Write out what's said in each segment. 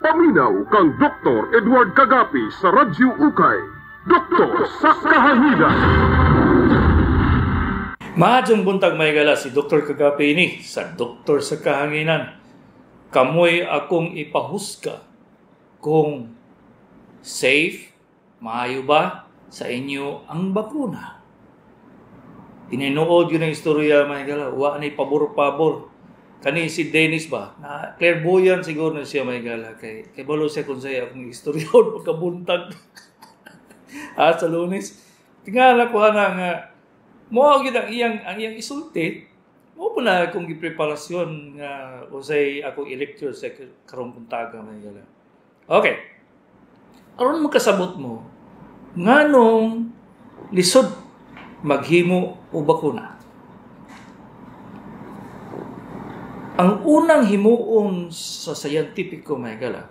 Paminaw kang Dr. Edward Kagapi sa Radyo Ukay. Doktor sa Kahanginan. Mahadjong buntag may gala si Dr. Kagapi ini sa Doktor sa Kahanginan. Kamoy akong ipahusga kung safe, maayo ba sa inyo ang bakuna. Tininood yun ang istorya may gala. Wa na pabor-pabor. Kani si Dennis ba? Na clairvoyant siguro na siya may gala. Kay balo siya kung sa'yo akong istoryon pagkabuntag. Sa Lunes. Tingala ko na nga mo ang iyang isulti. Mo po na akong gipreparasyon nga usay akong i-lecture sa karong buntaga may gala. Okay. Aron magkasabot mo nganong lisod maghimo o bakuna. Ang unang himuon sa scientifico may gala,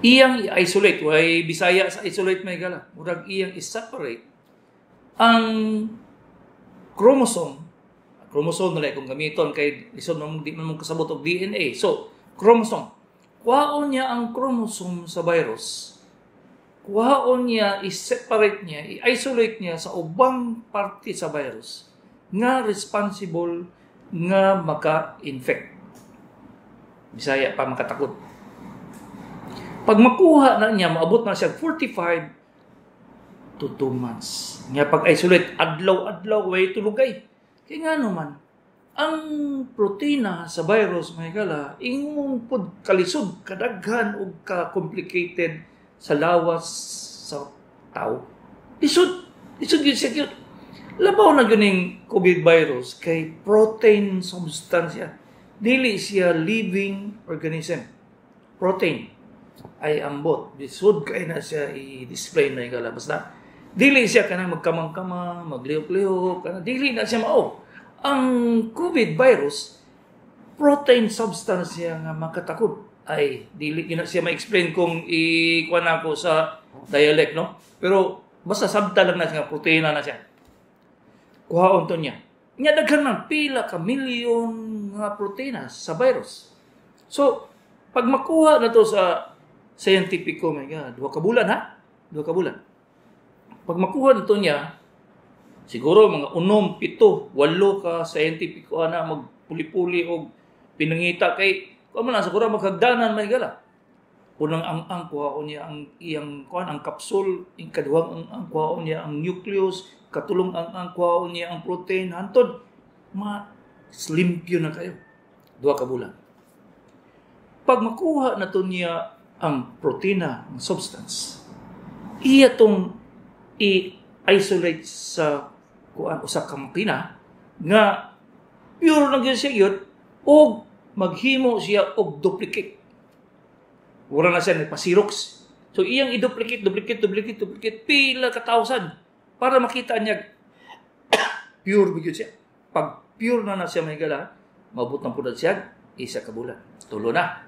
iyang i-isolate, way Bisaya sa isolate may gala, murag iyang i-separate ang chromosome na kung gamiton kay lisod di man kasabot og DNA. So, chromosome. Kuhaon niya ang chromosome sa virus. Kuhaon niya, i-separate niya, i-isolate niya sa ubang parte sa virus nga responsible nga maka-infect. Bisaya pa makatakot. Pag makuha na niya, maabot na siya 45 to 2 months. Nga pag-isolate, adlaw-adlaw, way tulugay. Kaya nga naman, ang protina sa virus, may gala, ingong pod kalisod, kadaghan o ka-complicated sa lawas sa tao. Lisod yun siya. Labaw na ganing COVID virus kay protein substansya. Dili siya living organism. Protein ay ambot. Lisod kay na siya i-display na yung kalabas na. Dili siya kanang magkamang-kamang, maglihok-lihok. Dili na siya mao. Ang COVID virus, protein substansya nga makatakot. Ay, dili na siya ma-explain kung ikuha na ako sa dialect, no? Pero basta sabta lang na siya, proteina na siya. Kuhaon to niya. Nga daghan man pila ka milyon nga proteínas sa virus. So, pag makuha na to sa scientifico, my God, 2 ka bulan ha? 2 ka bulan. Pag makuha na to niya, siguro mga 6, 7, 8 ka scientifico na magpuli-puli o pinangita kay kung man sa kurang maghagdanan may gala. Unang ang kuhaon niya ang iyang kuan ang kapsul, ing kaduhang ang kuhaon niya ang nucleus, katulong ang kuhaon niya ang protein hantod ma-slimpyo na kayo 2 ka bulan. Pag makuha na to niya ang protina, ang substance, iya tong i-isolate sa kuan usa ka makina nga pure na gyud siya gyud o maghimo siya og duplicate. Wala na siya nagpa-Xerox. So iyang i-duplicate pila ka thousand para makita niya pure gyud siya. Pag pure na siya may gala, mabot ng pudad siya 1 ka bulan. Tulo na.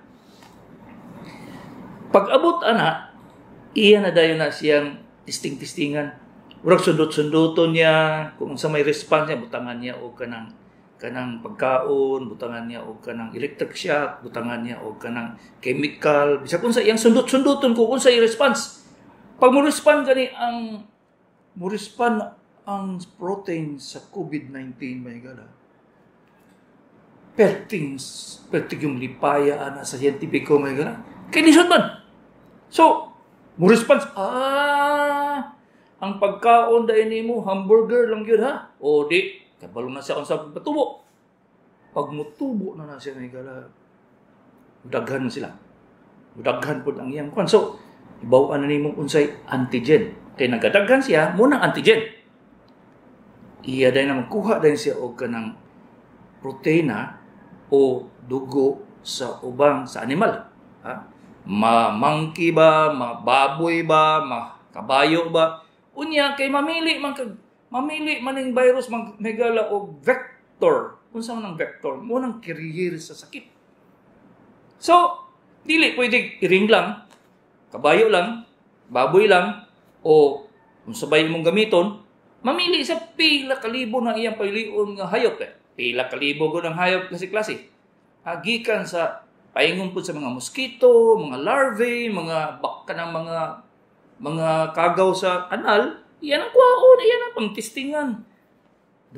Pag abot ana, iya na dayon na siyang testing-testingan. Urag sundot-sundoton niya kung sa may response niya, butangan niya o kanang pagkaon, butangan niya o kanang electric shock, butangan niya o kanang chemical, bisa kung sa iyang sundot-sundoton ko kung sa i-response. Pag mo-respond gani ang protein sa COVID-19 may gala. Perting yung lipaya na sa scientifico may gala. Kaya lisod man. So, mo-response, ang pagkaon dahil mo, hamburger lang yun ha? O di, kabalo na siya sa pagpatubo. Pag mutubo na siya may gala, udaghan sila. Udaghan po ang iyang kwan. So, ibawaan na nimo unsay antigen. Kaya nagkadaghan siya, munang antigen. Iya dahil na magkuha dahil siya o kanang proteina o dugo sa ubang sa animal. Ha? Ma-monkey ba, ma-baboy ba, ma-kabayo ba. Unya, kay mamili maning virus megala o vector. Kung saan ng vector, munang carrier sa sakit. So, dili pwede iring lang, kabayo lang, baboy lang, o kung sabay mong gamiton, mamili sa pila kalibo ng iyang piliun nga hayop. Pila kalibo ko ng hayop klase-klase. Gikan sa paingon po sa mga mosquito, mga larvae, mga baka ng mga kagaw sa kanal, iyan ang kuhaon, iyan ang pang-testingan.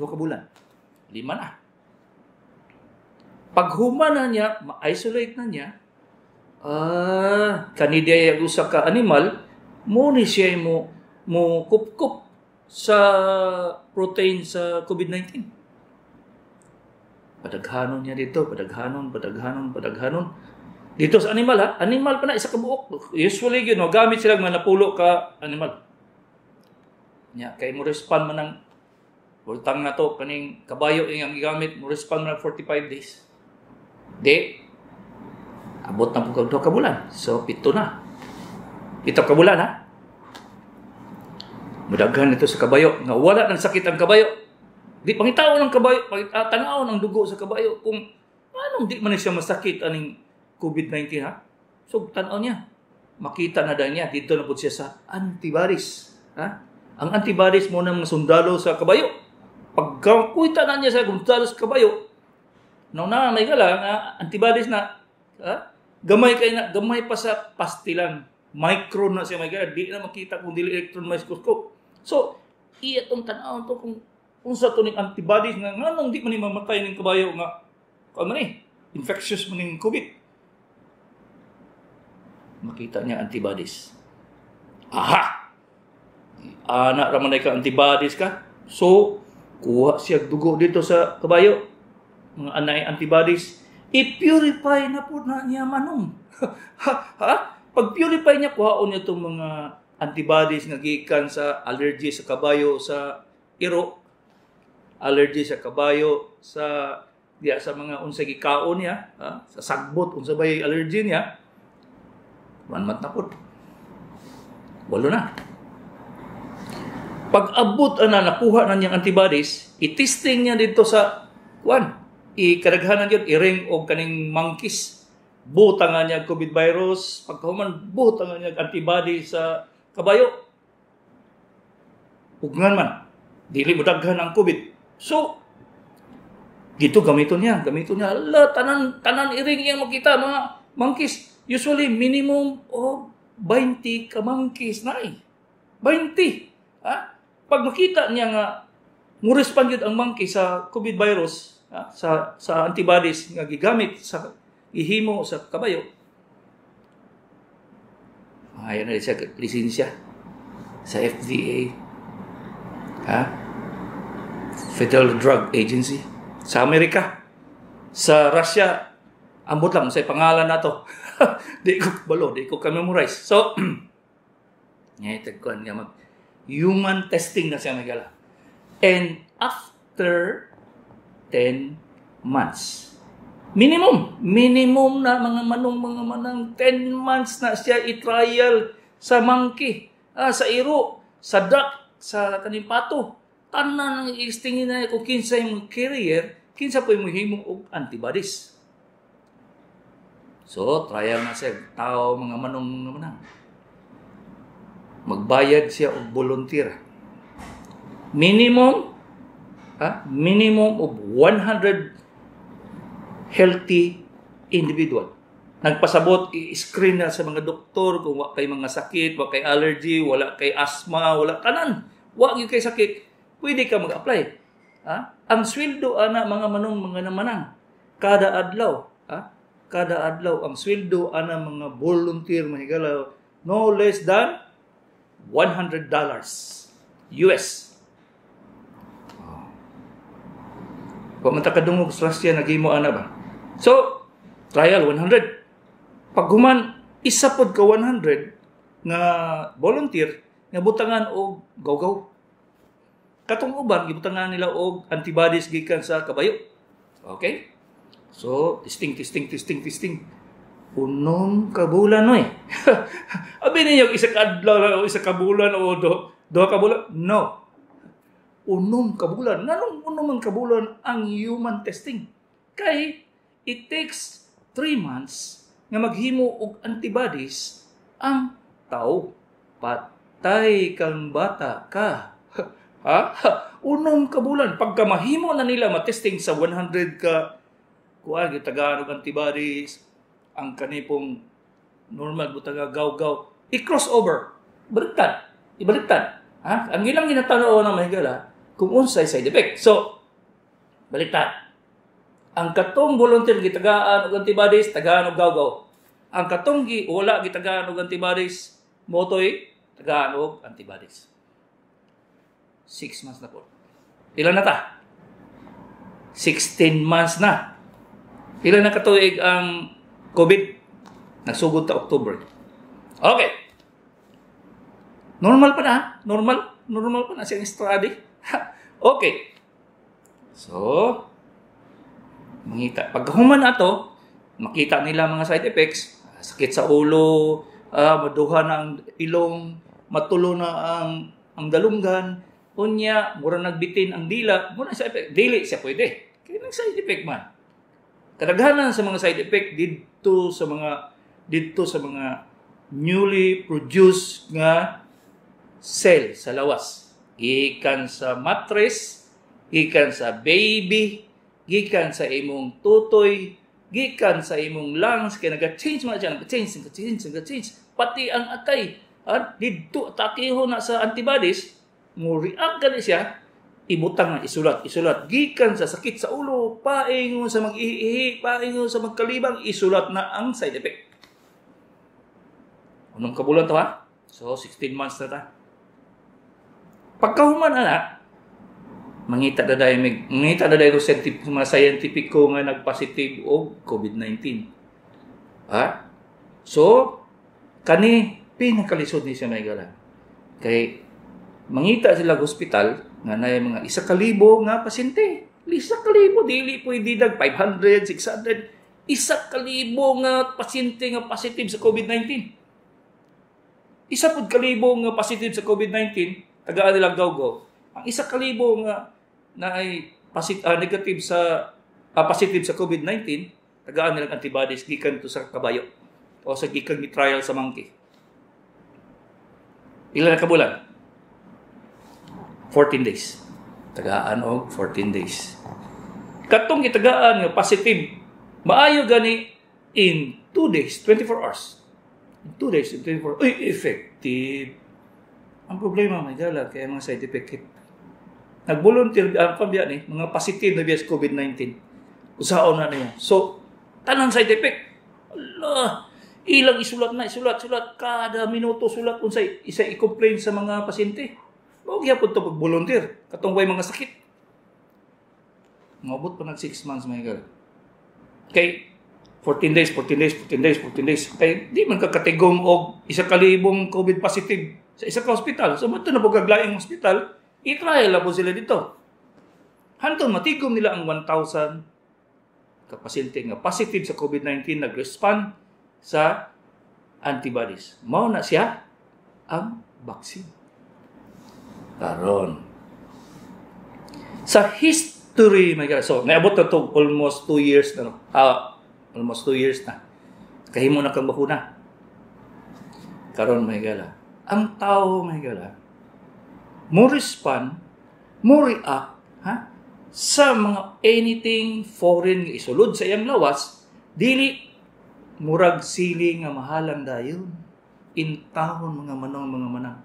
2 ka bulan. 5 na. Pag humana niya, ma-isolate na niya, kanidiya yung usa ka animal, mo ni siya mo kup-kup sa protein sa COVID-19. Padaghanon niya dito, padaghanon. Dito sa animal ha, animal pa na, isa ka buok. Usually yun, gamit sila mga napulo ka animal. Nya, kay mo respond man ng ultang na to, kaning kabayo yung gigamit, mo respond man ng 45 days. Di, abot na po 2 ka bulan. So, 7 na. 7 ka bulan ha. Madaghan ito sa kabayo. Nga wala ng sakit ang kabayo. Di pangitao ng kabayo, tanaw ng dugo sa kabayo. Kung anong di man siya masakit aning COVID-19 ha. So, tanaw niya. Makita na dahil niya. Dito na po siya sa antibodies. Ha? Ang antibodies mo ng sundalo sa kabayo. Pagkakuita na niya sa sundalo sa kabayo, na may gala nga antibodies na gamay pa sa pastilan. Micron na siya may gala, di na makita kung dili electron microscope. So, iya tong tanaw to kung sa tuning antibodies nga nganong di man ni mamatay ning kabayo nga infectious man ning COVID. Makita niya antibodies. Aha! Anak raman ka antibodies ka. So, kuha siya dugo dito sa kabayo. Mga anay antibodies, i-purify na po na niya manong. Pag purify niya, kuhaon niya itong mga antibodies nga gikan sa allergy sa kabayo sa iro, allergy sa kabayo sa mga unsay gikaon niya, sa sagbot unsa bay allergy niya. 1 month na po. 8 na. Pag abot nakuha na niyang antibodies, i-testing niya dito sa ikadaghanan yun, iring o kaning monkeys. Butangan niya COVID virus. Pagkahuman, butangan niya antibody sa kabayo. Ugngan man. Dili mo daghan ang COVID. So, dito gamiton niya. Tanan iring yang makita mga monkeys. Usually, minimum o 20 ka monkeys na 20. Pag makita niya nga, mo-respond yun ang monkey sa COVID virus, sa antibodies nga gigamit sa ihimo sa kabayo. Ayan na siya, lisensya sa FDA. Federal Drug Agency. Sa Amerika. Sa Russia, ambot lang sa pangalan na to. Di ko ka-memorize. So, tagkuhan nga human testing na siya magala. And after 10 months. Minimum na mga manang 10 months na siya i-trial sa monkey, sa iro, sa duck, sa kaning pato. Tanan ang i-testingin na kung kinsa yung carrier, kinsa po yung himong og antibodies. So, trial na siya. Tao, mga manang. Magbayad siya og volunteer. Minimum of 100 healthy individual. Nagpasabot, i-screen na sa mga doktor kung wala kay mga sakit, wala kay allergy, wala kay asthma, wala kanan. Wala kay sakit, pwede ka mag-apply. Ang sweldo ana mga namanang kada adlaw, ang sweldo ana mga volunteer mahigala no less than $100 US. Kung matakadungog sa Russia, naghimo ana ba? So, trial 100. Pag human, isa pod ka 100 nga volunteer, nga butangan og gaw-gaw. Katong uban, gibutangan nila og antibodies gikan sa kabayo. Okay? So, testing. 6 ka bulan no eh. Abi ninyo, isa ka adlaw o isa ka bulan o 2 ka bulan? No. 6 ka bulan. Nanong 6 ka bulan ang human testing? Kay it takes 3 months nga maghimo og antibodies ang tao. Patay kang bata ka. 6 ka bulan. Pagka mahimo na nila matesting sa 100 ka gitagaan og antibodies, ang kanipong normal butang gaw-gaw i-crossover, ibaliktad. Ha? Ang ilang ginatanaw na mahigala kung unsay side effect. So, baliktad. Ang katong volunteer gitagaan og antibodies, tagaan og gaw-gaw. Ang katong wala gitagaan og antibodies, motoy tagaan og antibodies. 6 months na po. Ilan na ta? 16 months na. Ilan na katuig ang COVID? Nagsugod ta October. Okay. Normal pa na. Normal pa na siyang study. Okay. So, pagkahuman na to, makita nila mga side effects, sakit sa ulo, maduha na ang ilong, matulo na ang dalunggan, unya, mura nagbitin ang dila, mura side effect. Dili siya pwede. Kaya nang side effect man. Kadaghanan sa mga side effect dito sa mga newly produced nga cell sa lawas. Gikan sa mattress, gikan sa baby, gikan sa imong tutoy, gikan sa imong lungs, kaya nag-change man siya, nag-change. Pati ang atay, dito atakeho na sa antibodies, mo react gani siya, ibutang na isulat. Gikan sa sakit sa ulo, paingon sa mag-ihi, paingon sa magkalibang, isulat na ang side effect. Anong kabulan to ha? So, 16 months na ta. Pagkahuman na, mangita na dahil mga scientific ko nga nagpositive o COVID-19. Ha? So, kani, pinakalisod ni siya may gala. Kay, mangita sila hospital, nga na mga 1,000 nga pasyente. 1,000, dili pwede dag 500, 600. 1,000 nga pasyente nga positive sa COVID-19. 1,000 nga positive sa COVID-19, tagaan nilang gaw-gaw. Ang 1,000 nga na ay negative sa positive sa COVID-19, tagaan nilang antibodies gikan to sa kabayo o sa gikan ni trial sa monkey. Ilan na kabulan? 14 days. Tagaan og 14 days. Katong gitagaan nga positive, maayo gani in 2 days, 24 hours. In 2 days, 24 hours. Effective. Ang problema, may gala, kaya mga side effect. Nag-volunteer, pabya ni, mga positive na bias COVID-19. Usaon na niya. So, tanang side effect. Allah, ilang isulat. Kada minuto sulat kung isa i-complain sa mga pasyente. Huwag yapon ito pag-volunteer. Katungway mga sakit. Mabot pa ng 6 months, may gala. Okay, 14 days. Kaya di man kakatigom og 1,000 COVID positive sa isa ka hospital. So, ito na pagkaglaing hospital, i-trial na po sila dito. Hantong matigom nila ang 1,000 kapasyente nga positive sa COVID-19 nag-respond sa antibodies. Mao na siya ang vaccine. Karon. Sa history, my God, so, naabot na ito almost 2 years na, almost 2 years na. Kahimo na kang bakuna. Karon, may gala. Ang tao, may gala, mo respond, mo react, sa mga anything foreign nga isulod sa iyang lawas, dili murag sili nga mahalang dayon. Intahon mga manang.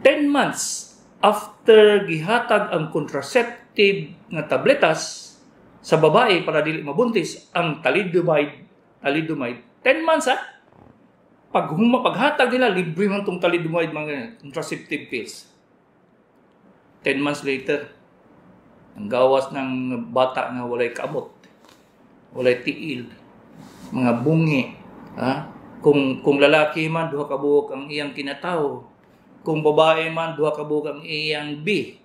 10 months after gihatag ang contraceptive nga tabletas sa babae para dili mabuntis ang thalidomide, 10 months paghatag nila, libre man itong thalidomide, mga contraceptive pills. 10 months later, ang gawas ng bata nga walay kaabot, walay tiil, mga bungi. Kung lalaki man, 2 ka buhok ang iyang kinataw. Kung babae man, 2 ka buhok ang iyang bi.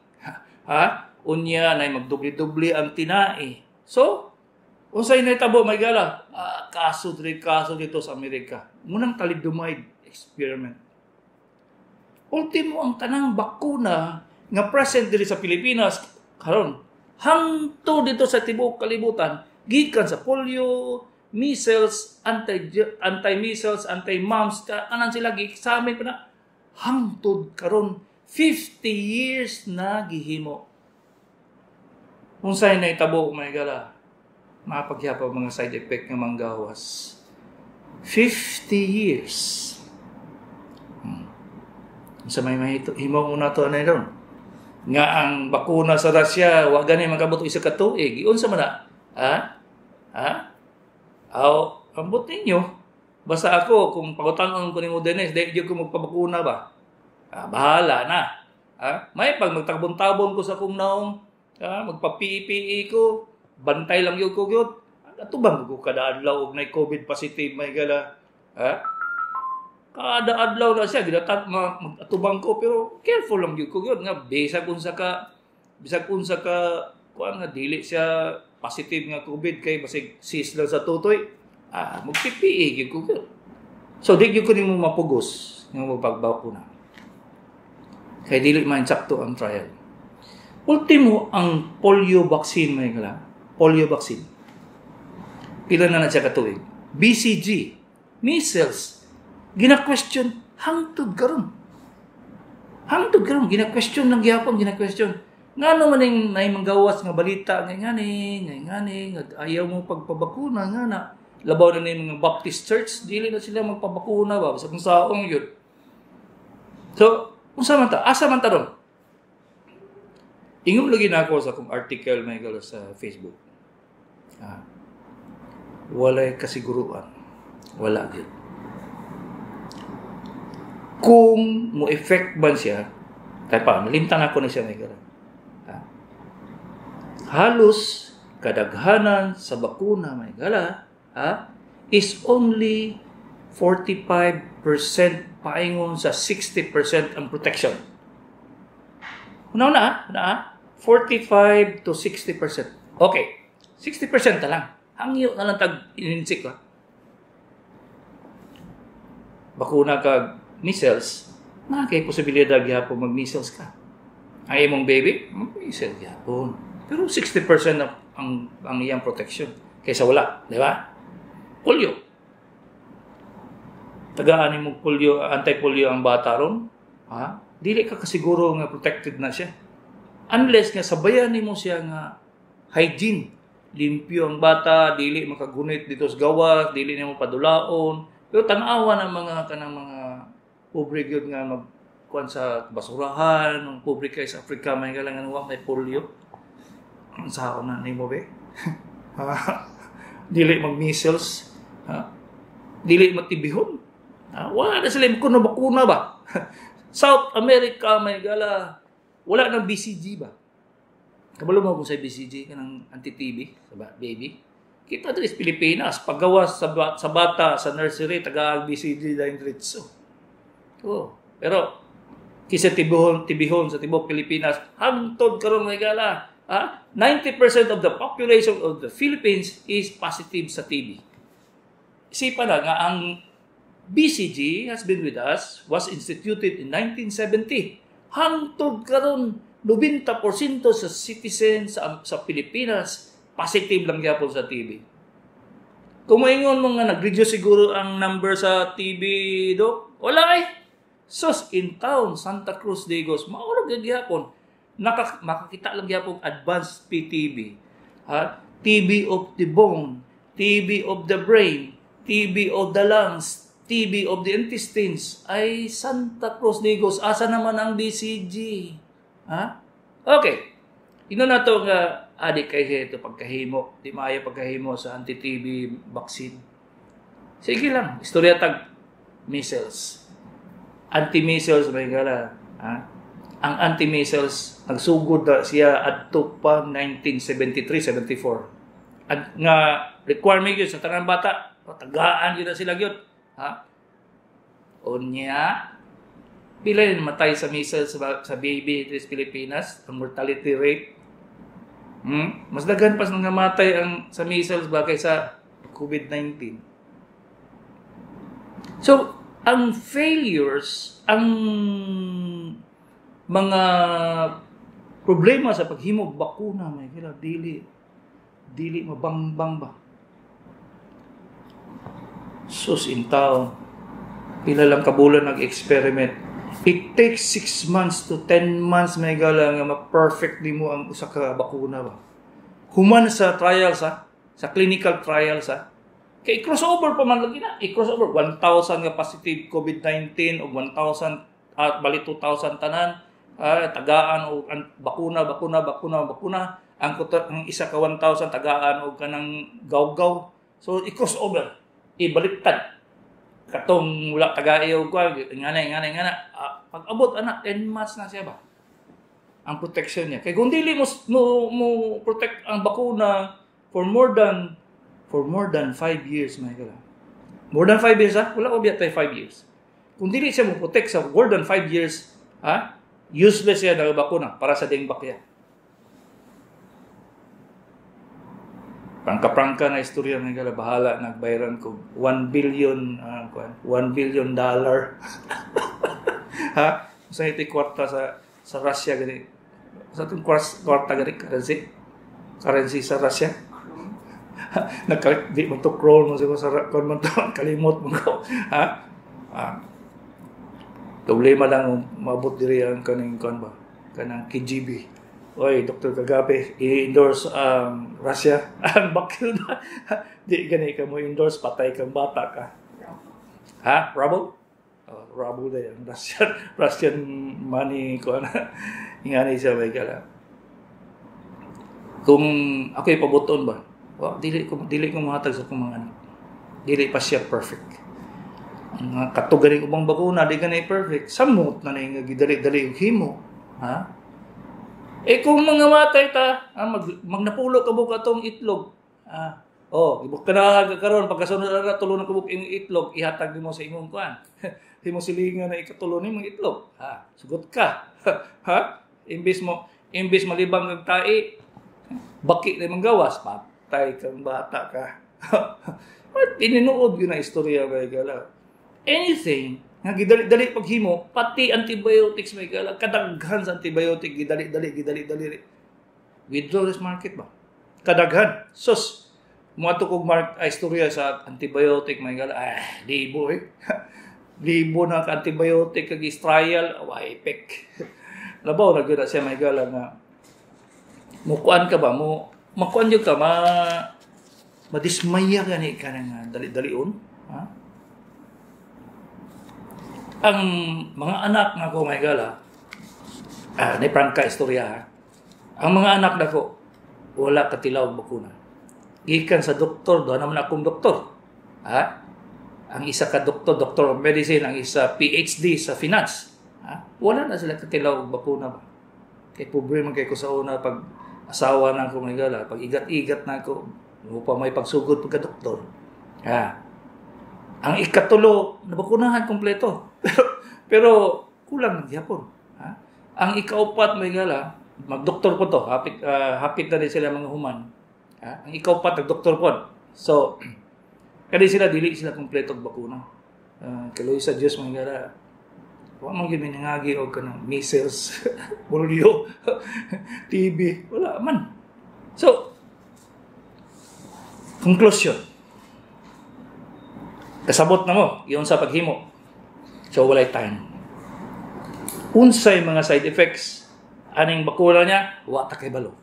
Unya, na magdubli-dubli ang tinai. So, unsay nahitabo, may gala, kaso dito sa Amerika. Munang thalidomide experiment. Ultimo, ang tanang bakuna nga present dito sa Pilipinas, karon hangtod dito sa tibuok kalibutan, gikan sa polio, measles, anti-measles, anti-mumps, anan sila sa amin pa na, hangtod karon 50 years na gihimo. Unsay nahitabo, may gala, mapaghapon mga side effect nga manggawas. 50 years. Sa may mahito, himo una to na ron. Nga ang bakuna sa Russia, wa gani magabot isa ka tuig. Unsa man na? Ha? Ha? Aw, ambot ninyo. Basta ako, kung pagutan-on ko ni mo Dennis, dahil ko magpabakuna ba? Bahala na. Ha? May pag magtabon-tabon ko sa kong naong, magpa-PPE ko, bantay lang yun ko yun. Ato bang ko kada adlaw og nay COVID positive may gala? Ha? Kada adlaw na siya gidatat atubang ko pero careful lang gyud ko gyud nga bisag unsa ka kuan nga dili siya positive nga COVID kay basig sis lang sa tutoy. Magpipi gyud ko gyud. So di gyud ko nimo mapugos nga magpagbakuna. Kay dili man sakto ang trial. Ultimo ang polio vaccine may gala. Polio vaccine. Pila na siya katuig. BCG, measles, gina-question hangtod karon. Hangtod karon gina-question lang gyapon, gina-question. Ngano man ning nay manggawas nga balita ngani nga ayaw mo pagpabakuna nga na. Labaw na ni mga Baptist Church, dili na sila magpabakuna ba sa kung saong yun. So, unsa man ta? Asa man ta ron? Ingon lagi na ako sa kung article may galo sa Facebook. Walay kasiguruan. Wala gyud. Kung mo-effect ba siya, tayo pa, nalimtan ako na siya may gano'n. Halos kadaghanan sa bakuna may gala is only 45% paingon sa 60% ang protection. Una, 45 to 60%. Okay, 60% na lang. Hangyo na lang tag-ininsik ka. Bakuna ka measles, kay posibilidad gyapon mag-measles ka. Ang imong baby, mag-measles gyapon. Pero 60% na ang iyang protection kaysa wala, di ba? Polio. Tagaan mo polio, anti-polio ang bata ron, dili ka kasiguro nga protected na siya. Unless nga sabayan nimo siya nga hygiene, limpyo ang bata, dili makagunit dito sa gawas, dili nimo padulaon. Pero tanawa ng kanang mga pobre gyud nga magkuan sa basurahan, ng pobre kay sa Africa may galangan wa may polio. Ang sao na nimo be? Dili mag-measles, dili matibihon. Wala na sila kuno bakuna ba? South America may gala wala nang BCG ba? Kabalo mo kung sa BCG kanang anti-TB sa baby. Kita diri sa Pilipinas paggawas sa bata sa nursery taga BCG dahil diretso. Pero kisa tibihon sa tibok Pilipinas hangtod karon may gala 90% of the population of the Philippines is positive sa TB. Isipan na nga ang BCG has been with us, was instituted in 1970. Hangtod karon 90% sa citizens sa Pilipinas positive lang gyapon sa TB. Kung maingon mo nga nag-reduce siguro ang number sa TB do, wala ay. Sus in town Santa Cruz de Igos, mauro gyapon. Makakita lang gyapon advanced PTB. TB of the bone, TB of the brain, TB of the lungs, TB of the intestines. Ay Santa Cruz de Igos, asa naman ang BCG? Okay. Ino na to nga adik kay ito pagkahimo, di maayo pagkahimo sa anti-TB vaccine. Sige lang, istorya tag measles. Anti-measles may gala, Ang anti-measles nagsugod na siya adto pa 1973-74. At nga requirement yun sa tanang bata, tagaan yun na sila yun. Unya, pila yun matay sa measles sa baby sa Pilipinas, ang mortality rate. Mas daghan pa nang namatay ang sa measles ba kaysa COVID-19. So, ang failures, ang mga problema sa paghimog bakuna may kila dili mabangbang ba. Sus in town, pila lang kabulan nag-experiment. It takes 6 months to 10 months may gala nga ma-perfect mo ang usa ka bakuna ba. Human sa trials sa clinical trial sa kay crossover pa man lagi na. I-crossover 1,000 nga positive COVID-19 o 1,000 at bali 2,000 tanan tagaan o bakuna. Ang isa ka 1,000 tagaan o kanang gawgaw. So i-crossover, ibaliktad. Katong wala tagaayaw ko, ngana. Pag abot anak 10 months na siya ba? Ang protection niya. Kaya kung dili mo protect ang bakuna for more than 5 years, my God. More than 5 years, ha? Wala ko biya tayo 5 years. Kung dili siya mo protect sa more than 5 years, ha? Useless siya ng bakuna para sa dengbak yan. Prangka-prangka na istorya, my God. Bahala, nagbayaran ko $1 billion, $1 billion. Ha? Sa ito kwarta sa Russia, gani. Sa itong kwarta, gani, currency sa Russia. Di mo to crawl mo sa kon man to kalimot mo ko, ha? Problema lang maabot diri ang kanang ba kanang KGB. Oy, Dr. Kagape, i-endorse Russia ang bakil na. Di gani ka mo endorse, patay kang bata ka. Ha? Rubble? Rubble na yan. Russian money ko na. Ingani siya may kala. Kung ako'y pabuton ba? Dili ko mahatag sa akong mga anak. Dili pa siya perfect. Ang katugaring ubang bakuna, di ganay perfect. Samot na nga gidali-dali yung himo. Ha? Kung mga matay ta, magnapulo ka buka itong itlog. Ibuk ka na karon pagkasunod na tulo na kabuk yung itlog, ihatag mo sa imong kuan. Di mo silingan na ikatulo ni mong itlog. Sugot ka. Ha? Imbis malibang ng tai, baki na manggawas, patay kang bata ka. Ininuod yun na istorya, may gala. Anything, nga gidali paghimo, pati antibiotics, may gala, kadaghan sa antibiotic, gidali. Withdraw this market ba? Kadaghan. Sus, mga tukog istorya sa antibiotic, may gala, libo libo na ka-antibiotic, kag-trial, pek. Labaw na gano'n siya, may gala nga, mukuan ka ba, makuan yun ka, madismaya ka ni ka nga dali-dalion. Ha? Ang mga anak na ko, may gala, na prangka istorya, ha? Ang mga anak na ko, wala katilaw bakuna. Gikan sa doktor, doon naman akong doktor. Ha? Ang isa ka doktor of medicine, ang isa PhD sa finance. Ha? Wala na sila katilaw bakuna ba? Kaya problema kay ko sa una, pag asawa na ako, may gala, pag igat-igat na ako, upang may pagsugod pagka-doktor. Ang ikatulo, nabakunahan kompleto. pero kulang ng Japon. Ang ikaupat, may gala, mag-doktor po to. Hapit na din sila mga human. Ang ikaupat, nag-doktor po. So, kaya sila, dili sila kompleto bakuna. Kaloy sa Diyos, may gala, huwag mang yun minangagi o ka ng measles, polio, TB, wala man. So, conclusion. Kasabot na mo, yun sa paghimo. So, walay time. Unsay mga side effects, aning bakuna niya, wala kay balo.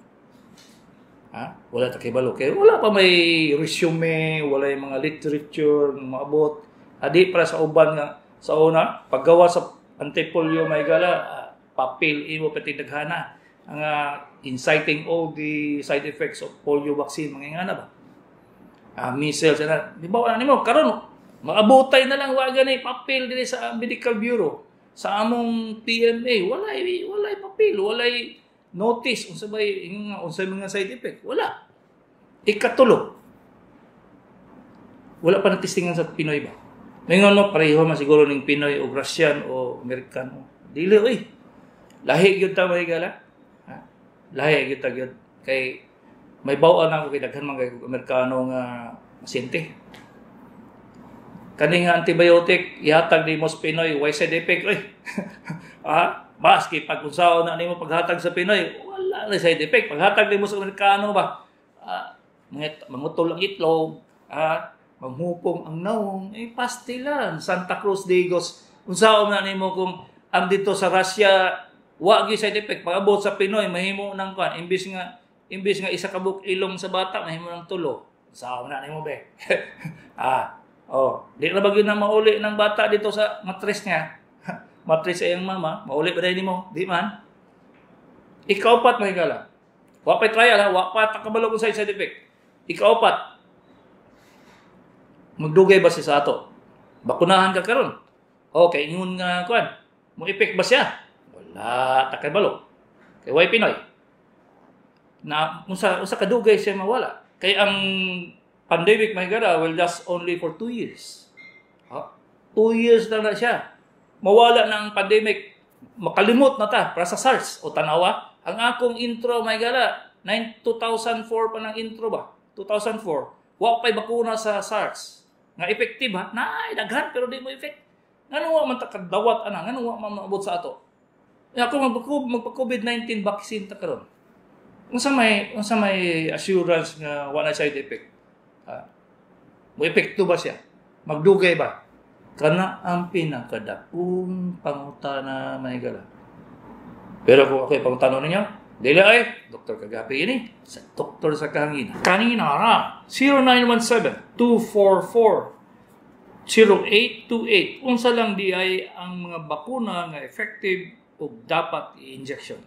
Wala kay balo. Kaya wala pa may resume, wala yung mga literature, maabot. Adi para sa uban nga, sa una, paggawa sa anti-polio, may gala, papel, imo pati daghana. Ang inciting all the side effects of polio vaccine, mga nga na ba? Measles, di ba wala nimo? Karon, maabotay na lang waga na papel dili sa Medical Bureau. Sa among PMA, walay papel, walay notice unsay mga side effect. Wala. Ikatulo, wala pa natistingan sa Pinoy ba? Ngayon pareho man siguro ning Pinoy o Russian o Amerikano. Dili, lahi gyud ta may gala. Lahi gyud ta gyud. Kay may bawaan ako kay daghan man kay Amerikano nga pasyente. Kani nga antibiotic ihatag ni mo sa Pinoy, why side effect Baski pag unsaon na nimo paghatag sa Pinoy, wala na side effect. Paghatag nimo sa Amerikano ba, mangutol ang itlog, manghupong ang naong, pastilan, Santa Cruz Digos. Unsaon na nimo kung ang dito sa Russia, wa gyud side effect. Pag-abot sa Pinoy, mahimo nang kan, imbis nga isa ka buk ilong sa bata, mahimo nang tulo. Saan na mo be? Di na bagyo na mauli ng bata dito sa matris niya. Matris ay ang mama, mauli ba dahil mo? Di man. Ikaupat, mahigala. Wapay trial ha, wapat nakabalo ko sa side effect. Ikaupat, magdugay ba siya sa ato? Bakunahan ka karon. Okay, ingon nga kuan. Mo effect ba siya? Wala, takabalo. Kay way Pinoy. Na usa kadugay siya mawala. Kay ang pandemic mahigala will last only for 2 years. 2 years na siya. Mawala na ang pandemic. Makalimot na ta para sa SARS o tanawa. Ang akong intro, may gala, 2004 pa ng intro ba? 2004. Wa pa'y bakuna sa SARS. Nga effective ha? Daghan, pero di mo effect. Nga wa man takadawat, nga wa man maabot sa ato. Ako magpa-COVID-19 vaccine ta karon. Unsa may assurance nga wala side effect? Mo epekto ba siya? Magdugay ba? Kana ang pinakadakong pangutana may gala. Pero kung ako'y pangutano ninyo, dili ay, Dr. Kagapi ini, sa Dr. sa Kahangina. Kanina na, 0917-244-0828. Unsa lang di ay ang mga bakuna nga effective o dapat i-injection.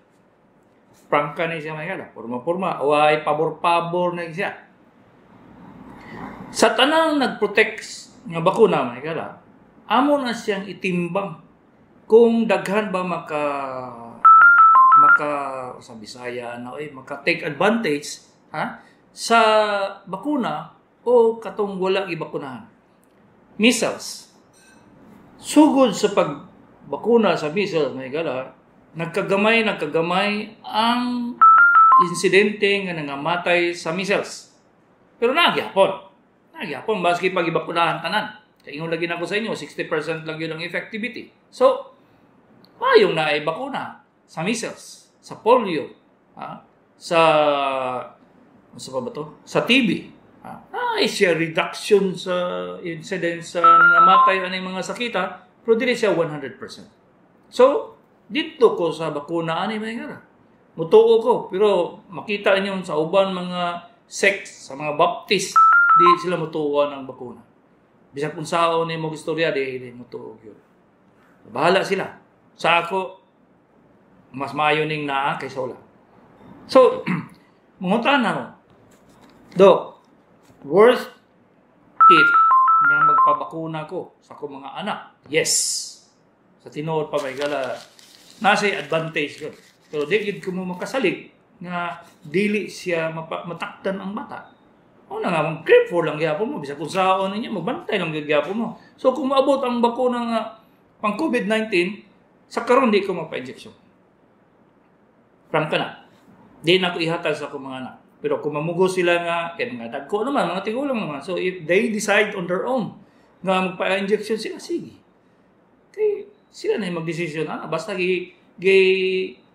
Prangka na siya may gala. Purma-purma. O ay pabor-pabor na siya. Sa tanang nag-protect nga bakuna may gala, amo na siyang itimbang kung daghan ba sa Bisaya maka-take advantage sa bakuna o katong wala gibakunahan. Measles. Sugod sa pagbakuna sa measles may gala, nagkagamay ang insidente nga nangamatay sa measles. Pero nagyapon baski pag ibakunahan tanan. Kaya ingon lagi na ko sa inyo, 60% lang yun ang effectivity. So, mayong na ay bakuna sa measles, sa polio, sa TB. Ay siya reduction sa incidence sa namatay anay mga sakita, pero dili siya 100%. So, dito ko sa bakuna anay may ngara. Mutuo ko, pero makita niyo sa uban mga sects, sa mga baptist, di sila mutuo ng bakuna. Bisag kung sao ni mo istorya, di mutuo yun. Bahala sila. Sa ako, mas maayo ning naa kaysa wala. So, mungutan na mo. Dok, worth it nga magpabakuna ko sa akong mga anak? Yes. Sa tinuod pa may gala, nasa advantage ko. Pero di gid ko mo makasalig nga dili siya matakdan ang bata. O na nga, mag-careful lang gyapon mo. Bisa kung saan niya, magbantay lang gyapon mo. So, kung maabot ang bakuna nga pang COVID-19, sa karon di ko magpa-injection. Prangka na. Di na ko ihatag sa akong mga anak. Pero kung mamugo sila nga, kaya mga dagko naman, mga tigulang naman. So, if they decide on their own nga magpa-injection sila, sige. Kaya sila na yung mag-desisyon. Basta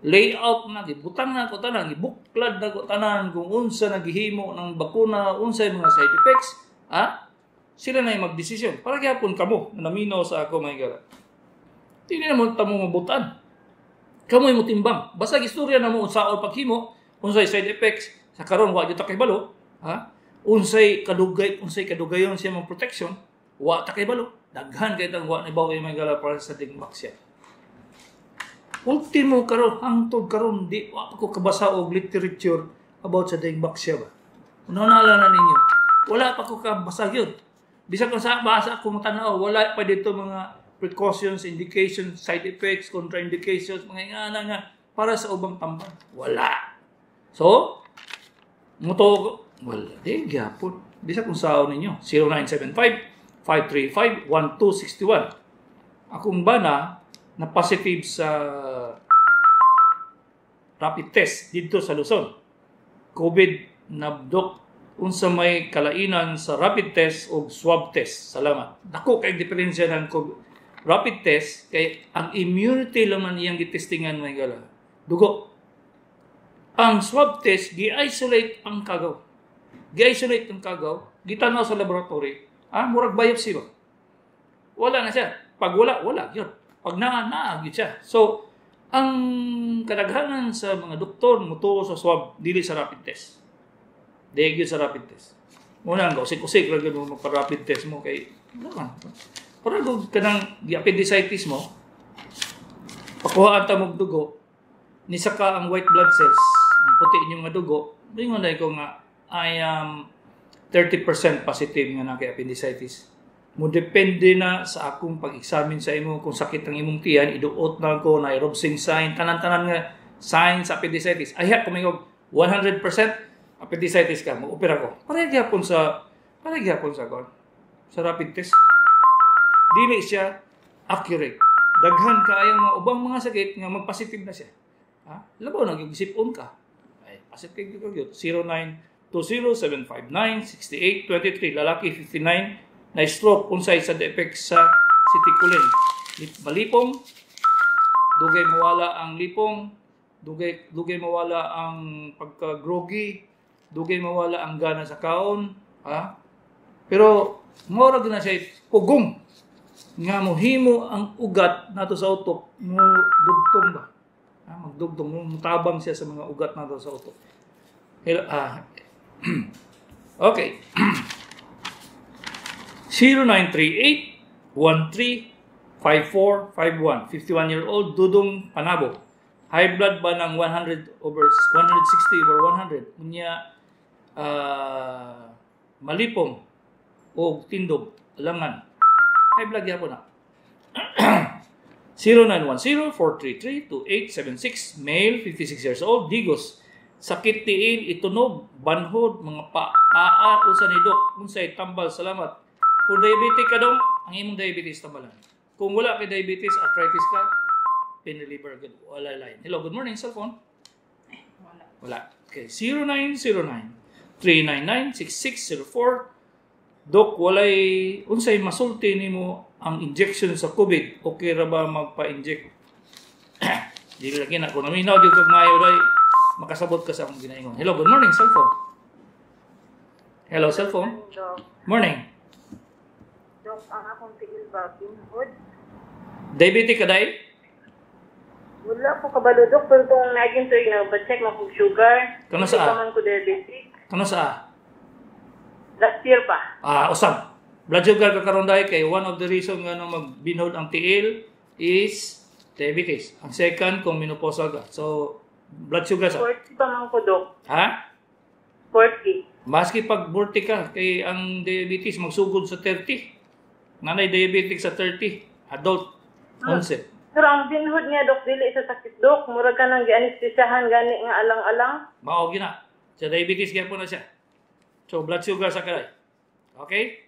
layout na, butang na ko tanan, ibuklad na ko tanan kung unsa naghihimo ng bakuna, unsa yung mga side effects, sila na yung mag-desisyon. Para gyapon kamo, naminaw sa ako, may gara. Hindi na mo tamo mabutan. Kamoy mo timbang. Basta istorya na mo unsaon paghimo, unsay side effects, sa karon wa gyud ta kay balo, unsay kadugayon siya mong protection, wa ta kay balo. Daghan kay tang wa ni bawo may gala para sa dingbak siya. Ultimo karon hangtod karon di wa pa ko kabasa og literature about sa dingbak siya ba. Unala na ninyo. Wala pa ko kabasa gyud. Bisag kung sa basa ko mo tanaw, wala pa dito mga precautions, indications, side effects, contraindications, mga ingana nga para sa ubang tambang. Wala. So, muto wala. Gyapon. Bisa kung saan ninyo. 0975-535-1261. Akong bana na positive sa rapid test dito sa Luzon. COVID na dok unsa may kalainan sa rapid test o swab test. Salamat. Dako kay diferensya ng rapid test kay ang immunity lang man iyang gitestingan may gala. Dugo. Ang swab test gi-isolate ang kagaw. Gi-isolate ang kagaw, gitanaw sa laboratory. Murag biopsy ba? Wala na siya. Pag wala, yun. Pag naa, yun siya. So, ang kadaghanan sa mga doktor mutuo sa swab dili sa rapid test. Dili sa rapid test. Muna nga, usik-usik lagi mo magpa-rapid test mo kay naman. Para kung kanang appendicitis mo, pakuhaan ta mong dugo, nisaka ang white blood cells, ang puti inyong nga dugo, bingon na ko nga, I am 30% positive nga na kay appendicitis. Mo depende na sa akong pag-examine sa imo kung sakit ang imong tiyan, iduot na ko na aerobsing sign, tanan-tanan nga signs sa appendicitis. Ayha kumingog 100% appendicitis ka, mag-opera ko. Para gyapon sa rapid test. Dili siya accurate. Daghan kaayong mga ubang mga sakit nga mag-positive na siya. Ha? Labaw nag-isip-on ka. Ay, positive ka yun. 0920-759-6823. Lalaki 59 na stroke unsay sa defect sa siticulin. Malipong, dugay mawala ang lipong, dugay mawala ang pagka-groggy, dugay mawala ang gana sa kaon, ha? Pero mora na siya pugong nga mohimo ang ugat nato sa utok mo dugtong ba, magdugtong mo mutabang siya sa mga ugat nato sa utok. Okay. 0938-135451 51-year-old Dudong Panabo. High blood ba ng 160 over 100? Unya malipong o tindog, alangan. High blood yapon na. 0910-433-2876, male, 56 years old, Digos. Sakit tiil, itunog, banhod, mga paa, usa ni Dok, unsay tambal, salamat. Kung diabetic ka dong, ang imong diabetes tambalan. Kung wala kay diabetes, arthritis ka, pain reliever, wala line. Hello, good morning, cellphone. Wala. Okay, 0909-399-6604. Dok, walay unsay masulti nimo ang injection sa COVID. Okay ra ba magpa-inject? Dili lagi na ko naminaw di kag maayo day makasabot ka sa akong ginaingon. Hello, good morning, cellphone. Hello, cellphone. Morning. Dok, ang akong tiil ba pinhod? Diabetic ka day? Wala ko kabalo, Dok, pero kung naging tuig na ba-check na kong sugar, Kano hindi sa? pa man ko diabetic. Kano sa? Last year pa. Usab. Blood sugar ka karon day kay one of the reason nga no magbinhod ang tiil is diabetes. Ang second kung menopausal ka. So blood sugar sa. 40 pa man ko, Dok. Ha? 40. Maski pag 40 ka kay ang diabetes magsugod sa 30. Nanay diabetic sa 30, adult onset. Pero ang binhod niya, Dok, dili sa sakit, Dok. Mura ka nang gi-anesthesiahan gani nga alang-alang. Mao gina. Sa diabetes gyapon na siya. So blood sugar sa kalay. Okay?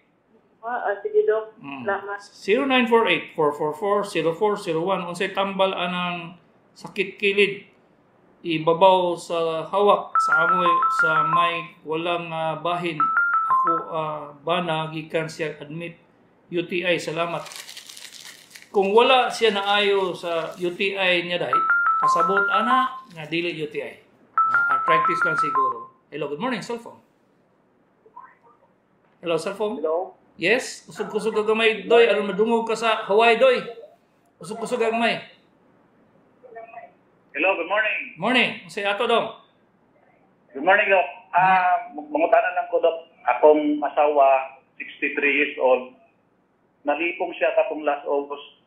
Sige, Dok. Salamat. 0948-444-0401. Unsay tambal anang sakit kilid. Ibabaw sa hawak sa amoy sa may walang bahin. Ako bana gikan siya admit UTI. Salamat. Kung wala siya naayo sa UTI niya dai, kasabot ana nga dili UTI. Arthritis lang siguro. Hello, good morning, cellphone. Hello, cellphone. Hello? Yes, usog-usog ka gamay, Doy. Aron madungog ka sa Hawaii, Doy. Usog-usog ka gamay. Hello, good morning. Morning. Unsay ato dong? Good morning, Doc. Mangutanan lang ko, Doc. Akong asawa, 63 years old. Nalipong siya katong last August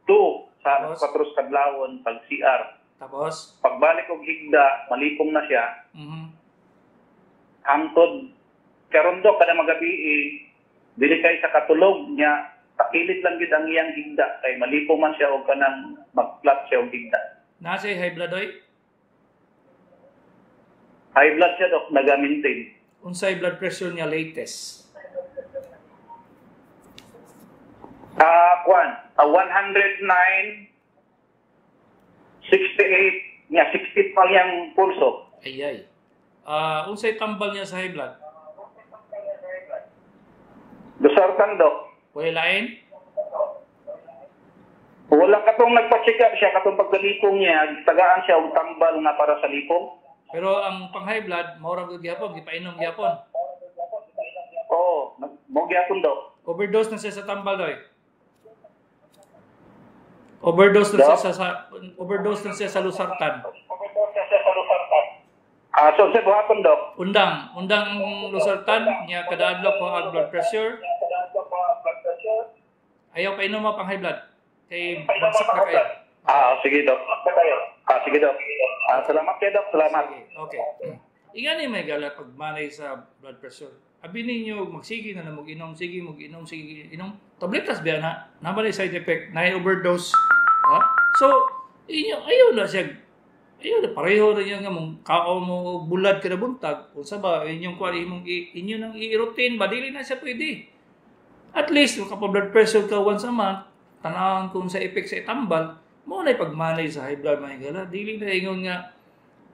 2 sa Tapos? Patros Kadlawon, pag-CR. Tapos? Pagbalik og higda, malipong na siya. Hangtod, karon, Doc, kada magabi, dili kay sa katulog niya, takilit lang gid ang iyang higda. Kay malipong man siya o kanang mag-flat siya og higda. Nasa high blood, Doy? High blood siya, Doc, nag-maintain. Unsay blood pressure niya latest? 109, 68, niya 60 pa yung pulso. Ayay. Unsay tambal niya sa high blood? Dosartan, Doc. Wala lain? Wala katong nagpa-check up siya, katong pagkalipong niya, tagaan siya og tambal nga para sa lipong. Pero ang pang high blood, maura gud gyapon, gipainom gyapon. Oo, mo gyapon, Doc. Overdose na siya sa tambal, Doy. Overdose na siya sa losartan. So sa buhaton, Dok. Undang ang Losartan niya kada adlaw ko ang blood pressure. Ayaw pa inom pang high blood. Kay bagsak na kayo. Sige, Dok. Sige, Dok. Salamat kayo, Dok. Salamat. Okay. Ingani may gala pagmanay sa blood pressure. Abi ninyo magsige na mag-inom, sige inom. Tabletas biya na naman side effect, na overdose. Ha? So, inyo ayaw na siya. Ayaw na pareho na nga mong kao mo bulad kada buntag. Unsa ba inyong kuan inyo nang i-routine ba dili na siya pwede. At least kapag blood pressure ka once a month, tanawon kung sa effect sa itambal, mo na pagmanay sa high blood may gala. Dili na ingon nga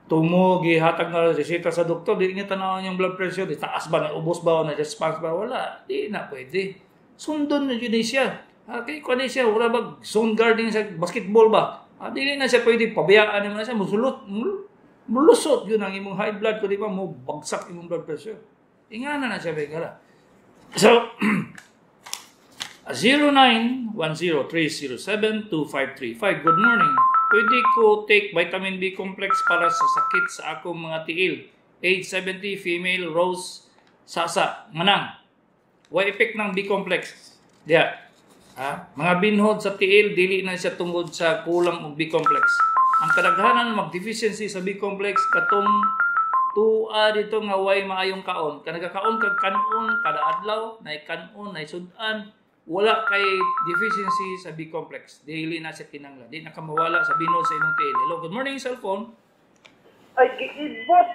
tumo gihatag na reseta sa doktor, di niya tanawon yung blood pressure, di taas ba na ubos ba o na response ba wala. Di na pwede. Sundon na yun siya. Kay kuan siya wala ba zone guarding sa basketball ba? Dili na siya pwede pabayaan naman na siya mulusot yun ang imong high blood ko di ba mo bagsak imong blood pressure. Ingana na siya begala. So 0910-307-2535. Good morning. Pwede ko take vitamin B complex para sa sakit sa akong mga tiil. Age 70, female, Rose, Sasa, Manang. Why effect ng B complex? Diya. Mga binhod sa tiil, dili na siya tungod sa kulang og B complex. Ang kadaghanan mag-deficiency sa B complex katong tuwa dito nga way maayong kaon. Kanagakaon kag kanon kada adlaw, nay kanon, nay sudan. Wala kay deficiency sa B complex. Dili na siya kinanglan. Di na ka mawala sa binhod sa imong tiil. Hello, good morning cellphone. Ay, giibot.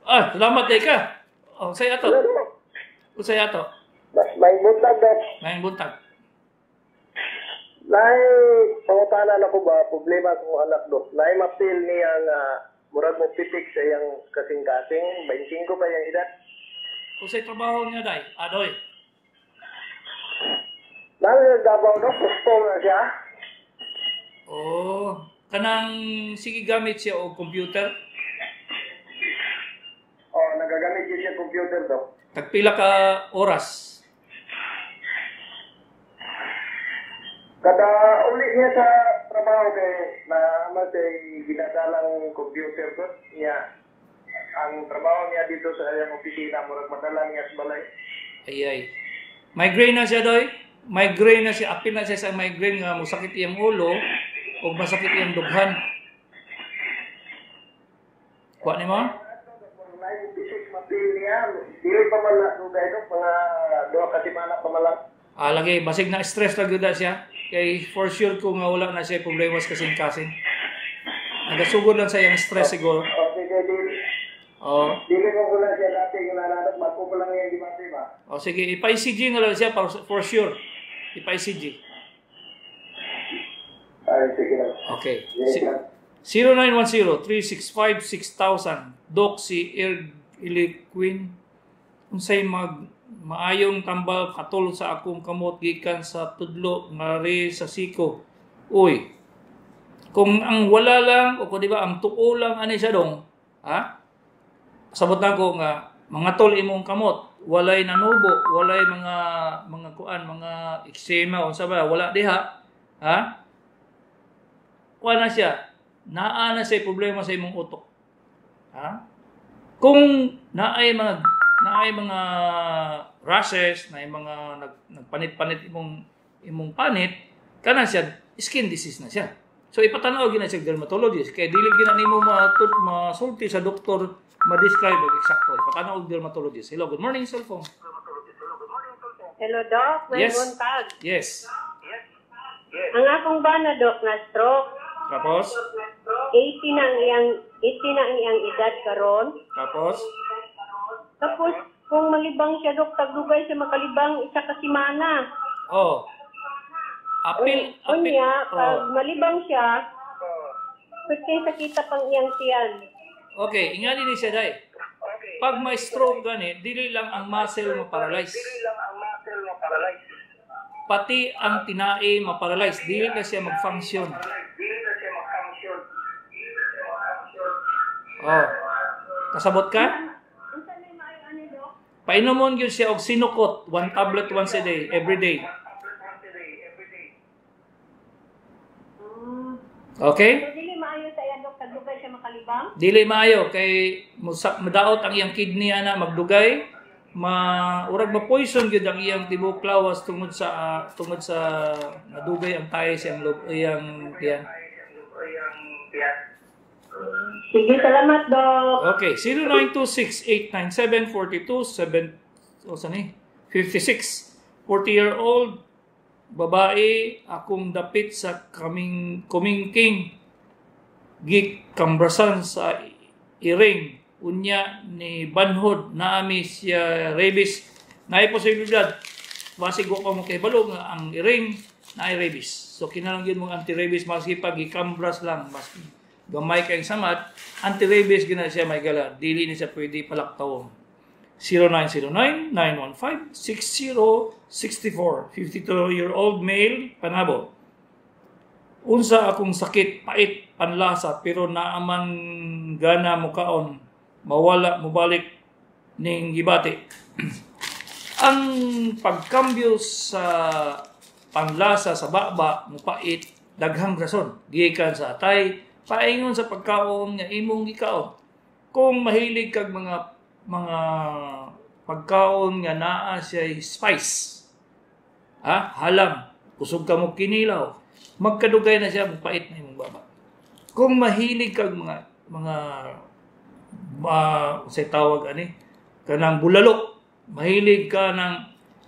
Salamat day ka. Say ato. Say ato. May buntag, Dok. May buntag. Nay, pangutanan ako ba, problema sa anak, Dok. Nay, mapil niya nga, murag mo pitik sa iyang kasing-kasing, 25 pa yung edad. Usay trabaho niya, day. Adoy. Nay, Davao, Dok, gusto na siya. Kanang sige gamit siya o computer. Nagagamit siya computer, Dok. Tagpila ka oras. Kada uli niya sa trabaho kay na siya ginadalang computer, Dok. Niya, ang trabaho niya dito sa iyang opisina, murag madalang niya sa balay. Ay. Migraine na siya, doy. Migraine na siya. Apil na siya sa migraine nga masakit iyang ulo o masakit iyang dughan. Kuha ni mo? Bisik mapil niya, dili pa man dugay, Dok, mga 2 ka semana pa malang. Lagi, basig na stress lang yun siya. Kay for sure kung nga wala na siya problema sa kasing-kasing. Nagasugod lang sa iyang stress siguro. Sige, dili. Dili mo ko lang siya dati, ginananap, magpo ko lang yung dibati ba? Sige, ipa-ECG na lang siya for sure. Ipa-ECG. Ay, sige lang. Okay. Yes, sir. 0910-365-6000. Doc, si Iliquin. Unsay maayong tambal katol sa akong kamot gikan sa tudlo ngari sa siko. Uy. Kung ang wala lang o di ba ang tuo lang ani siya dong, sabot na ko nga mga tol imong kamot, walay nanubo, walay mga kuan, mga eksema unsa ba, wala diha. Kuan na siya. Naa na siya problema sa imong utok. Kung naay mga rashes, naay mga nagpanit-panit imong panit, kana siya skin disease na siya. So ipatanaw gina siya dermatologist kay dili gina nimo masulti sa doktor ma-describe og eksakto. Ipatanaw og dermatologist. Hello, good morning cellphone. Hello, Doc. May buntag. Yes. Ang akong bana, Doc, na stroke. Tapos 80 na ang iyang edad karon. Tapos Kung malibang siya, Dok, tagdugay siya makalibang isa ka semana. Apil. Pag malibang siya, pwede sakita pang iyang tiyan. Okay, ingani ni siya day. Pag may stroke gani, dili lang ang muscle ma-paralyze. Pati ang tinae ma-paralyze, dili na siya mag-function. Kasabot ka? Painomon yun siya og sinukot, 1 tablet once a day, every day. Okay? Dili maayo sa iya, Dok, Dugay siya makalibang? Dili maayo kay madaot ang iyang kidney ana magdugay, urag ma-poison gyud ang iyang tibok lawas tungod sa nadugay ang tayo siyang iyang tiyan. Sige, salamat, Dok. Okay, 0926-897-42-56. 40-year-old babae akong dapit sa kumingking gikambrasan sa iring unya ni banhod naami siya rabies naay posibilidad basig ko mo kay balog nga ang iring naay rabies so kinahanglan gyud mong anti-rabies maski pag gikambras lang mas gamay kay samad anti-rabies gina siya may gala dili ni siya pwede palaktawon 0909-915-6064 52-year-old male Panabo. Unsa akong sakit pait panlasa pero naaman gana mukaon mawala mobalik ning gibati. Ang pagkambyo sa panlasa sa baba mupait daghang rason gikan sa atay paingon sa pagkaon nga imong gikaon. Kung mahilig kag mga pagkaon nga naa siya spice. Halam, kusog ka mo kinilaw. Magkadugay na siya magpait na imong baba. Kung mahilig kag mga say tawag ani kanang bulalo, mahilig ka ng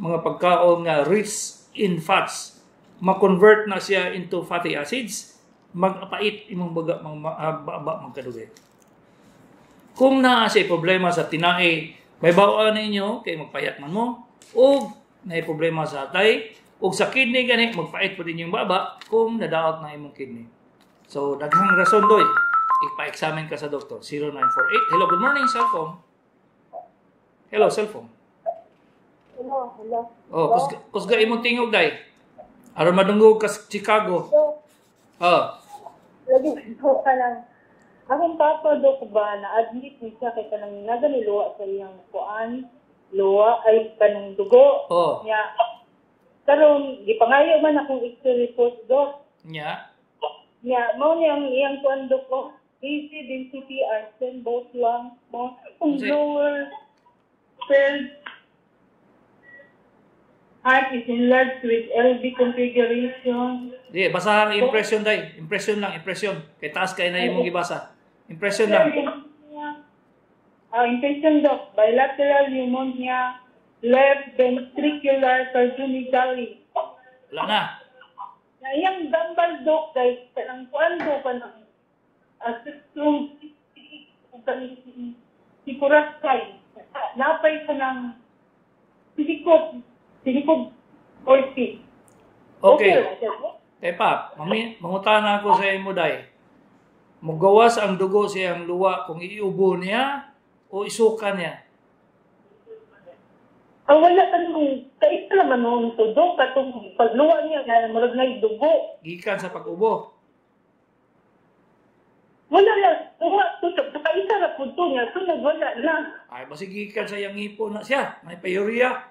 mga pagkaon nga rich in fats, ma-convert na siya into fatty acids, magpait imong baba magkadugay. Kung naa siya problema sa tinai, may bawaan ninyo kay magpayat man mo, o may problema sa atay, o sa kidney gani, magpait po din yung baba kung nadaot na imong kidney. So, daghang rason doy. Ipa-examine ka sa doktor. 0948. Hello, good morning, cellphone. Hello, cellphone. Hello. Oh, kusga imong tingog day. Aron madungog ka sa Chicago. Lagi ko ka lang. Akong papa, Dok, ba, na-admit niya kay kanang naganiluwa sa iyang kuan, luwa ay kanang dugo. Nya, karon gipangayo man akong X-ray report, Dok. Nya, mao niyang iyang kuan, Dok, ko. AC density arsen, both lungs, mo, kung lower cell heart is enlarged with LV configuration. di, basahan impression day. Impression lang, impression. Kay taas kay na imong gibasa. Impression lang. Impression, Dok. Bilateral pneumonia, left ventricular cardiomyopathy. Wala na. Na iyang gambal, Dok, kay kanang kuando pa ng asistrum sikuraskay. Napay ka ng silikod orti. Okay. Tepa, mangutana ako sa imo day. Mugawas ang dugo siyang luwa kung iubo niya o isuka niya. Ang wala tanong, kaisa naman nung tudok, katong pagluwa niya, kaya marag na dugo. Gikan sa pag-ubo. Wala lang, tutok, kaisa na punto niya, sunod wala na. Ay, basi gikan sa iyang hipo na siya. May payuria.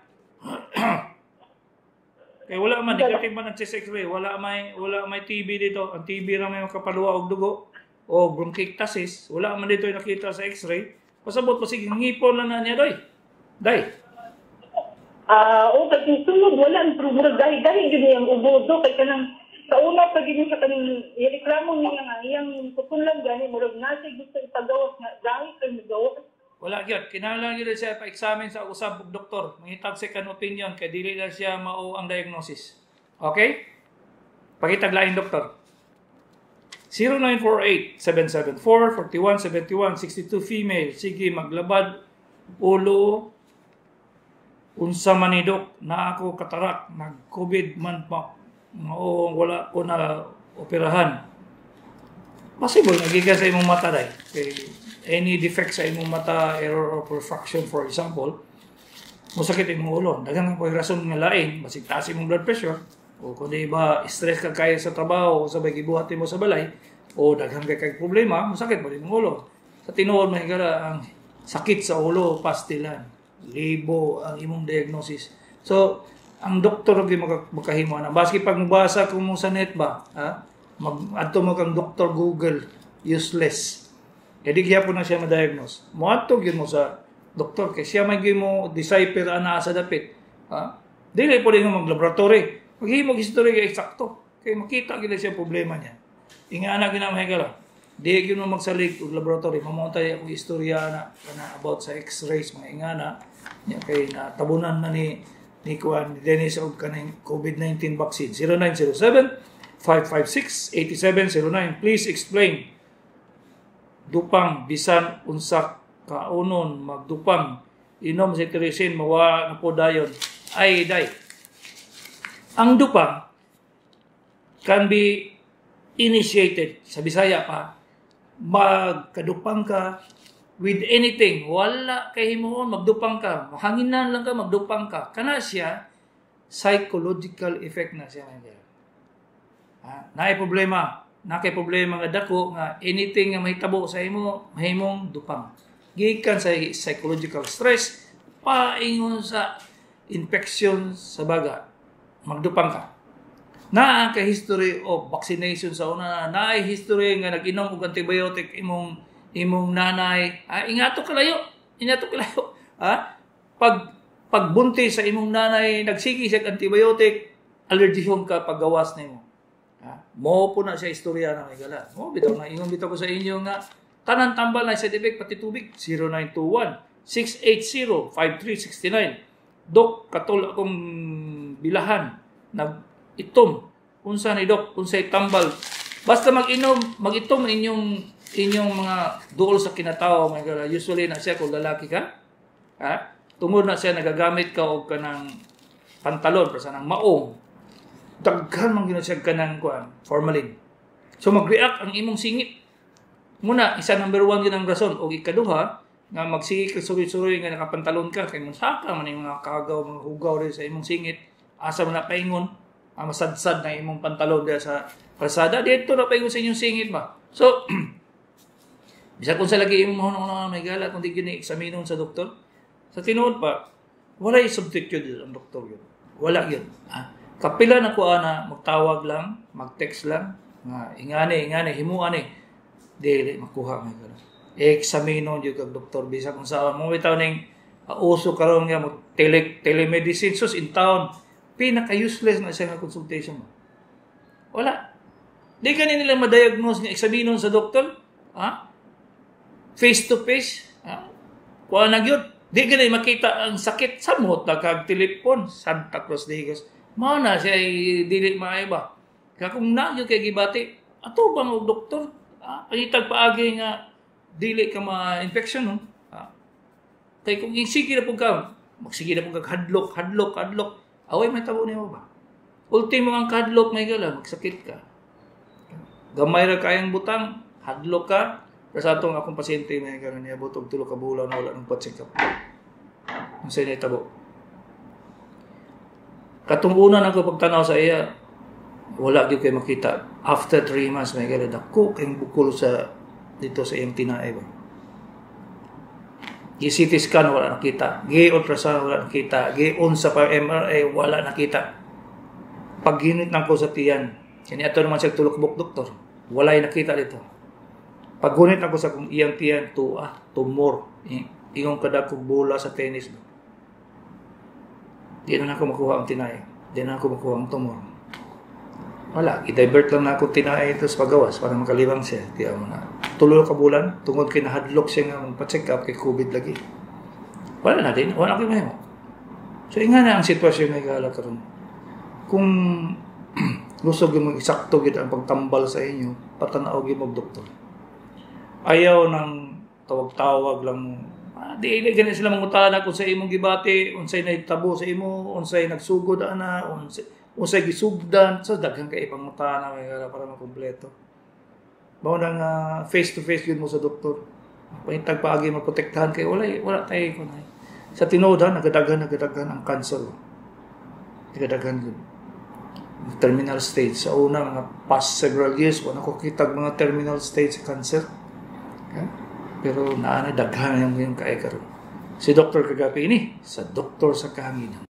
Kaya wala man, negative man ang chest x-ray. Wala may TB dito. Ang TB na may makapaluwa og dugo. O bronchiectasis. Wala man dito yung nakita sa x-ray. Pasabot pa sige, ngipon lang na niya, doy. Day. Kasi sunod, wala ang problema. Dahil yun yung ubodo. Kaya kanang, sa una, pag yun sa kanang, ireklamo niya nga, iyang kukunlang gani, murag nasi gusto ipagawas nga, dahil kayo magawas. Wala gyud, kinahanglan gyud siya pa-examine sa usab og doktor. Mangitag second opinion kay dili na siya mao ang diagnosis. Okay? Pakitag lain doktor. 0948-774-4171, 62 female. Sige, maglabad ulo unsa man ni dok na ako katarak, nag-COVID man pa. Mao wala ko na operahan. Possible nagikan sa imong mata day. Kay any defect sa imong mata, error of refraction for example, musakit imong ulo. Daghang ko'y rason nga lain, basig taas imong blood pressure, o kung di ba stress ka kaya sa trabaho, o sabay gibuhat mo sa balay, o daghang kay problema, musakit mo imong ulo. Sa tinuod mahigala ang sakit sa ulo, pastilan, libo ang imong diagnosis. So, ang doktor gyud makahimo na. Baski pag mabasa ko mo sa net ba, adto mo kang Dr. Google, useless. Kaya di kaya po na siya ma-diagnose. Muatog yun mo sa doktor, kaya siya may mo decipher ana sa dapit. Dili po rin mag-laboratory. Maghimog history kaya eksakto. Kaya makita gila siya problema niya. Ingana ginamay ka lang. Di yun mo magsalig og laboratory. Mamuntay akong istorya na about sa x-rays, mga ingana. Kaya natabunan na ni Dennis og kanang COVID-19 vaccine. 0907-556-8709. Please explain. Dupang, bisan, unsak, kaunon, magdupang, inom si Teresin, mawa na po dayon. Ay, day. Ang dupang can be initiated, sa Bisaya pa, magkadupang ka with anything. Wala kay himuon, magdupang ka. Mahanginan lang ka, magdupang ka. Kana siya, psychological effect na siya. Naay problema nga dako nga anything nga mahitabo sa imo, mahimong dupang. Gikan sa psychological stress, paingon sa infection sa baga, magdupang ka. Naa ka history of vaccination sa una, naay history nga nag-inom og antibiotic imong nanay, ingato kalayo. Pagbunti sa imong nanay, nagsigi siya antibiotic, allergihon ka paggawas nimo. Mo po na siya istorya na may gala. Mo bitaw na ingon bitaw ko sa inyo nga tanan tambal na side effect pati tubig. 0921-680-5369. Dok, katul akong bilahan nag-itom. Unsa ni Dok, unsay tambal. Basta mag-itom inyong mga duol sa kinatawo may gala. Usually na siya kung lalaki ka. Tungod na siya nagagamit ka og kanang pantalon para sa nang maong. Daghan man ginasag ka ng formalin. So mag-react ang imong singit. Muna, isa number 1 yun ang rason. O ikaduha, nga magsingit ka suri-suri nga nakapantalon ka. Kaya mansaka man yung mga kagaw, mga hugaw rin sa imong singit. Asa man na paingon, masadsad na imong pantalon dahil sa kalsada. Dito na paingon sa inyong singit ba. So, bisa kung sa lagi imong mahunong may gala kung di gini-examinon sa doktor. Sa tinuod pa, wala yung substitute ang doktor yun. Wala yun. Kapila na ko magtawag lang, mag-text lang, nga ingani, himuani, dili makuha may gano'n. Examino yung kag doktor, bisa kung saan mo bitaw ning uso karon nga telemedicine, sus in town, pinaka-useless na siya nga consultation mo. Wala. Di ka nila ma-diagnose nga examino sa doktor, face to face, kuha na yun. Di ka na makita ang sakit sa mo, kag-telepon, Santa Cruz de Higos. Mao na siya dili maayba. Kaya kung nagyo kay gibati, ato bang og doktor? Pangitag paagi nga dili ka ma-infection no. Kay kung sige na pug ka, magsige na pug hadlok. Away may tabo nimo ba? Ultimo ang hadlok may gala, magsakit ka. Gamay ra kayang butang, hadlok ka. Pero sa atong akong pasyente may gala niya butog 3 ka bulan na wala nang pa-check up. Unsay na tabo? Katungkunan ako pagtanaw sa iya, wala gyud kay makita. After 3 months, may gala dako kayong bukol sa dito sa iyang tinae ba. Gi-CT scan, wala nakita. Gi-ultrasound, wala nakita. Gi-unsa pa MRI, wala nakita. Pag-ginit ng ko sa tiyan, kini ato naman siya tulokbok doktor, walay nakita dito. Pag-gunit ako sa kung iyang tiyan, tumor. Iyong kadakong bola sa tennis ba. Di na ako makuha ang tinay. Di na ako makuha ang tumor. Wala. I-divert lang na ako tinay ito sa pagawas para makalibang siya. Di ako na. Tulo ka bulan. Tungod kinahadlok siya nga magpa-check up kay COVID lagi. Wala na din. Wala ko mahimo. So, nga na ang sitwasyon na igala karon. Kung lusog yung eksakto gid ang pagtambal sa inyo, patanaw gyud mo doktor. Ayaw ng tawag-tawag lang mo. Di ganyan sila mangutana kung sa imong gibati, unsay nahitabo sa imo, unsay nagsugod ana, unsay gisugdan, so daghang kay pangutana para makumpleto. Mao nang face to face gyud mo sa doktor. Pahintag paagi maprotektahan kay wala tay kunay. Sa tinuod nagadaghan ang cancer. Nagadaghan gyud. Terminal stage sa una mga past several years wala ko kitag mga terminal stage cancer. Okay? Pero naanay daghan yung kaya karon. Si Dr. Kagapi ini sa Doktor sa Kahanginan.